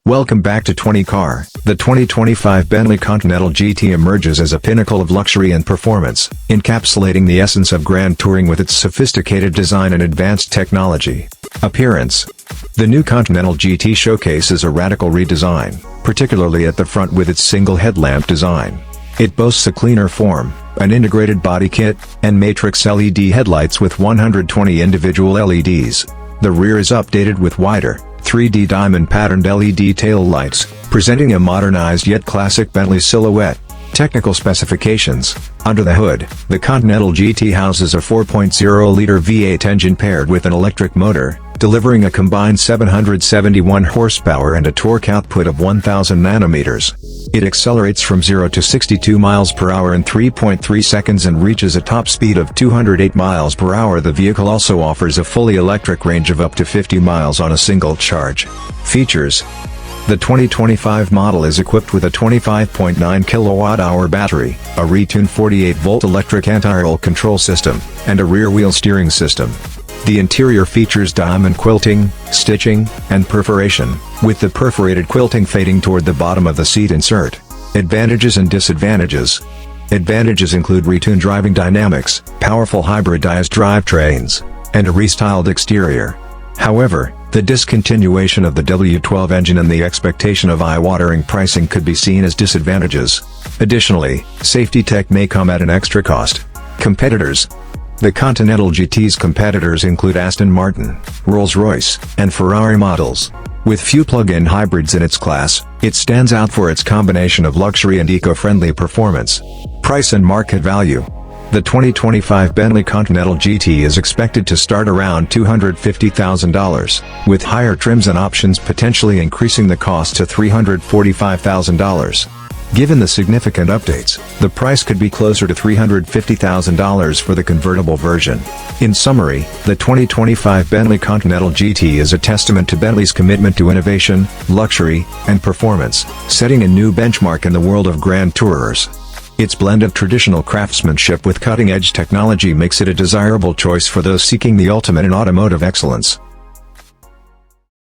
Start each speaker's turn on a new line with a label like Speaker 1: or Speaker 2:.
Speaker 1: Welcome back to 20 Car. The 2025 Bentley Continental GT emerges as a pinnacle of luxury and performance, encapsulating the essence of grand touring with its sophisticated design and advanced technology. Appearance. The new Continental GT showcases a radical redesign, particularly at the front with its single headlamp design. It boasts a cleaner form, an integrated body kit, and matrix LED headlights with 120 individual LEDs. The rear is updated with wider, 3D diamond-patterned LED taillights, presenting a modernized yet classic Bentley silhouette. Technical specifications. Under the hood, the Continental GT houses a 4.0-liter V8 engine paired with an electric motor, delivering a combined 771 horsepower and a torque output of 1,000 nanometers. It accelerates from 0 to 62 miles per hour in 3.3 seconds and reaches a top speed of 208 miles per hour. The vehicle also offers a fully electric range of up to 50 miles on a single charge. Features. The 2025 model is equipped with a 25.9 kilowatt-hour battery, a retuned 48-volt electric anti-roll control system, and a rear-wheel steering system. The interior features diamond quilting, stitching, and perforation, with the perforated quilting fading toward the bottom of the seat insert. Advantages and disadvantages. Advantages include retuned driving dynamics, powerful hybridized drivetrains, and a restyled exterior. However, the discontinuation of the W12 engine and the expectation of eye-watering pricing could be seen as disadvantages. Additionally, safety tech may come at an extra cost. Competitors. The Continental GT's competitors include Aston Martin, Rolls-Royce, and Ferrari models. With few plug-in hybrids in its class, it stands out for its combination of luxury and eco-friendly performance. Price and market value. The 2025 Bentley Continental GT is expected to start around $250,000, with higher trims and options potentially increasing the cost to $345,000. Given the significant updates, the price could be closer to $350,000 for the convertible version. In summary, the 2025 Bentley Continental GT is a testament to Bentley's commitment to innovation, luxury, and performance, setting a new benchmark in the world of grand tourers. Its blend of traditional craftsmanship with cutting-edge technology makes it a desirable choice for those seeking the ultimate in automotive excellence.